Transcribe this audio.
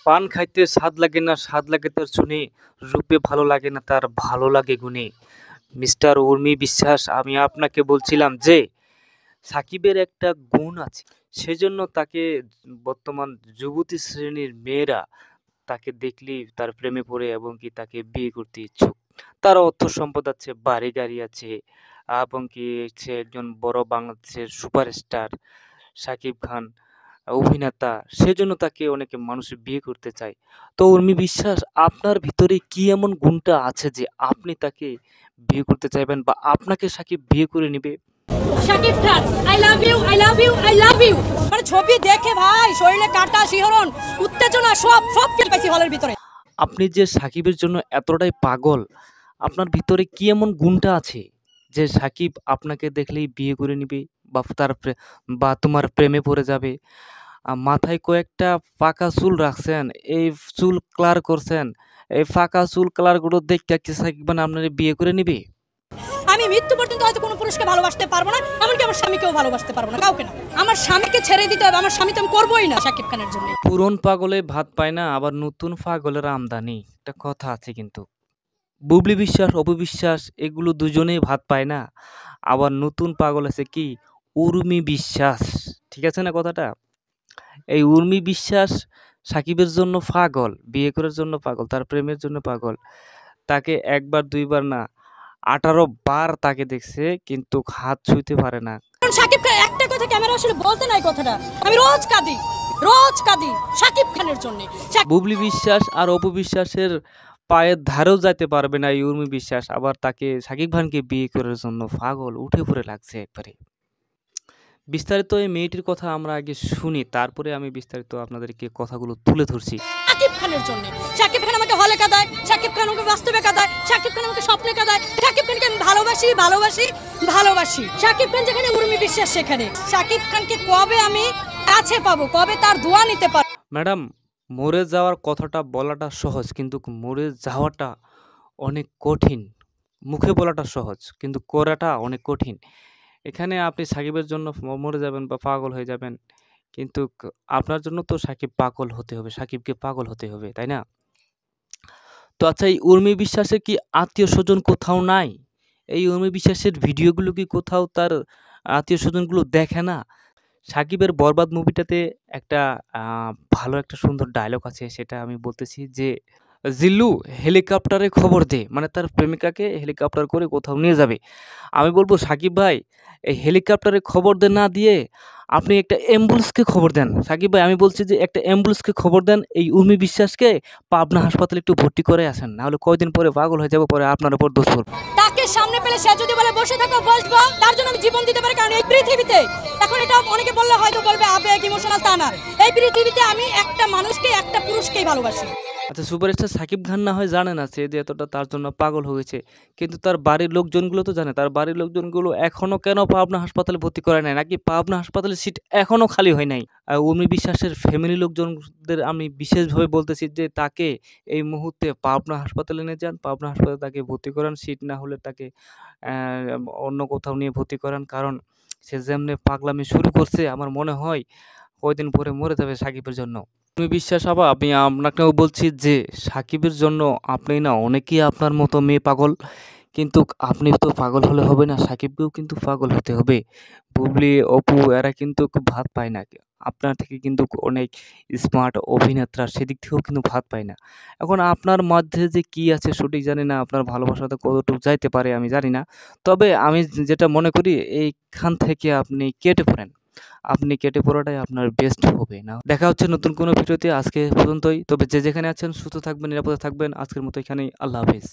পান খাইতে স্বাদ লাগে না, স্বাদ লাগে তার শুনে, রূপে ভালো লাগে না তার ভালো লাগে গুণে। মিস্টার উর্মি বিশ্বাস, আমি আপনাকে বলছিলাম যে সাকিবের একটা গুণ আছে, সেজন্য তাকে বর্তমান যুবতী শ্রেণীর মেয়েরা তাকে দেখলেই তার প্রেমে পড়ে এবং কি তাকে বিয়ে করতে ইচ্ছুক। তার অর্থ সম্পদ আছে, বাড়ি গাড়ি আছে, এবং কি সে একজন বড় বাংলাদেশের সুপারস্টার সাকিব খান অভিনেতা, সেজন্য তাকে অনেকে মানুষ বিয়ে করতে চায়। তো উর্মি বিশ্বাস, আপনার ভিতরে কি এমন গুণটা আছে যে আপনি তাকে বিয়ে করতে চাইবেন বা আপনাকে সাকিব বিয়ে করে নিবে? Shakib Khan, I love you, I love you, I love you. মানে ছবি দেখে ভাই শরীরে কাঁটা, শিহরণ, উত্তেজনা সব ফিল পাইছি হলের ভিতরে। আপনি যে সাকিবের জন্য এতটাই পাগল, আপনার ভিতরে কি এমন গুণটা আছে যে সাকিব আপনাকে দেখলেই বিয়ে করে নিবে বা বা তোমার প্রেমে পড়ে যাবে? মাথায় কয়েকটা পাকা চুল রাখছেন, এই চুল কালার করছেন, এই ফাঁকা চুল কালারগুলো দেখতে কি সাকিব খান আপনার বিয়ে করে নিবে? আমি মৃত্যু পর্যন্ত হয়তো কোনো পুরুষকে ভালোবাসতে পারবো না, এমনকি আমার স্বামীকেও ভালোবাসতে পারবো না, কাউকে না। আমার স্বামীকে ছেড়ে দিতে হবে, আমার স্বামী তো আমি করবোই না শাকিব খানের জন্য। পুরন পাগলে ভাত পায় না, আবার নতুন পাগলের আমদানি, একটা কথা আছে কিন্তু। বুবলি বিশ্বাস, অপু বিশ্বাস এগুলো দুজনেই ভাত পায় না, আবার নতুন পাগল আছে কি উর্মি বিশ্বাস, ঠিক আছে না কথাটা? এই উর্মি বিশ্বাস সাকিবের জন্য পাগল, বিয়ে করার জন্য পাগল, তার প্রেমের জন্য পাগল। তাকে একবার দুইবার না, 18 বার তাকে দেখছে, কিন্তু হাত ছুঁইতে পারে না। শাকিব খান একটা কথা ক্যামেরা আসলে বলতে নাই কথাটা, আমি রোজ কাঁদি, রোজ কাঁদি শাকিব খানের জন্য। বুবলি বিশ্বাস আর অপু বিশ্বাসের পায়ের ধারেও যাইতে পারবে না এই উর্মি বিশ্বাস, আবার তাকে সাকিব খানকে বিয়ে করার জন্য পাগল উঠে পড়ে লাগছে একবারে। বিস্তারিত এই মেয়েটির কথা আমরা আগে শুনি, তারপরে আমি বিস্তারিত আপনাদেরকে কথাগুলো তুলে ধরছি। শাকিব খানের জন্য, শাকিব খান আমাকে হলে কাঁদায়, শাকিব খান আমাকে বাস্তবে কাঁদায়, শাকিব খান আমাকে স্বপ্নে কাঁদায়, শাকিব খানকে আমি ভালোবাসি ভালোবাসি ভালোবাসি। শাকিব খান যেখানে উর্মি বিশ্বাস সেখানে। শাকিব খানকে কবে আমি কাছে পাবো, কবে তার দোয়া নিতে পারবো? ম্যাডাম, মরে যাওয়ার কথাটা বলাটা সহজ, কিন্তু মরে যাওয়াটা অনেক কঠিন। মুখে বলাটা সহজ, কিন্তু করাটা অনেক কঠিন। এখানে আপনি সাকিবের জন্য মরে যাবেন বা পাগল হয়ে যাবেন, কিন্তু আপনার জন্য তো সাকিব পাগল হতে হবে, সাকিবকে পাগল হতে হবে, তাই না? তো আচ্ছা, এই উর্মি বিশ্বাসের কি আত্মীয় স্বজন কোথাও নাই? এই উর্মি বিশ্বাসের ভিডিওগুলো কি কোথাও তার আত্মীয় স্বজনগুলো দেখে না? সাকিবের বরবাদ মুভিটাতে একটা ভালো একটা সুন্দর ডায়লগ আছে, সেটা আমি বলতেছি যে, জিল্লু হেলিকপ্টারে খবর দে, মানে তার প্রেমিকাকে হেলিকপ্টার করে কোথাও নিয়ে যাবে। আমি বলবো সাকিব ভাই, এই হেলিকপ্টারে খবর না দিয়ে আপনি একটা অ্যাম্বুলেন্সকে খবর দেন। সাকিব ভাই, আমি বলছি যে একটা অ্যাম্বুলেন্সকে খবর দেন, এই উর্মি বিশ্বাসকে পাবনা হাসপাতালে একটু ভর্তি করে আসেন, নাহলে কয়দিন পরে পাগল হয়ে যাবো, পরে আপনার উপর দোষ পড়বে। তাকে সামনে পেলে সে যদি বলে বসে থাকো, বসবো, তার জন্য আমি জীবন দিতে পারি। কারণ এই পৃথিবীতে এখন এটা অনেকে বললে হয়তো বলবে আবেগ, ইমোশনাল, তা না। এই পৃথিবীতে আমি একটা মানুষকে, একটা পুরুষকেই ভালোবাসি। আচ্ছা, সুপারস্টার সাকিব খান না হয় জানে না সে যে এতটা তার জন্য পাগল হয়েছে, কিন্তু তার বাড়ির লোকজনগুলো তো জানে। তার বাড়ির লোকজনগুলো এখনো কেন পাবনা হাসপাতালে ভর্তি করে নাই, নাকি পাবনা হাসপাতালের সিট এখনো খালি হয় নাই? আর উর্মি বিশ্বাসের ফ্যামিলি লোকজনদের আমি বিশেষভাবে বলতেছি যে তাকে এই মুহূর্তে পাবনা হাসপাতালে নিয়ে যান, পাবনা হাসপাতালে তাকে ভর্তি করান, সিট না হলে তাকে অন্য কোথাও নিয়ে ভর্তি করান। কারণ সে যেমনি পাগলামি শুরু করছে, আমার মনে হয় কয়দিন পরে মরে যাবে সাকিবের জন্য। উর্মি বিশ্বাস আপা, আমি আপনাকেও বলছি যে সাকিবের জন্য আপনি না, অনেকেই আপনার মতো মেয়ে পাগল, কিন্তু আপনি তো পাগল হলে হবে না, সাকিবকেও কিন্তু পাগল হতে হবে। বুবলি, অপু এরা কিন্তু ভাত পায় না, আপনার থেকে কিন্তু অনেক স্মার্ট অভিনেত্রা, সেদিক থেকেও কিন্তু ভাত পায় না। এখন আপনার মধ্যে যে কি আছে সঠিক জানি না, আপনার ভালোবাসাতে কতটুকু যাইতে পারে আমি জানি না। তবে আমি যেটা মনে করি, এইখান থেকে আপনি কেটে পড়েন, আপনি কেটে পড়াটাই আপনার বেস্ট হবে। না, দেখা হচ্ছে নতুন কোনো ভিডিওতে, আজকে পর্যন্তই। তবে যে যেখানে আছেন সুস্থ থাকবেন, নিরাপদে থাকবেন। আজকের মতো এখানেই, আল্লাহ হাফেজ।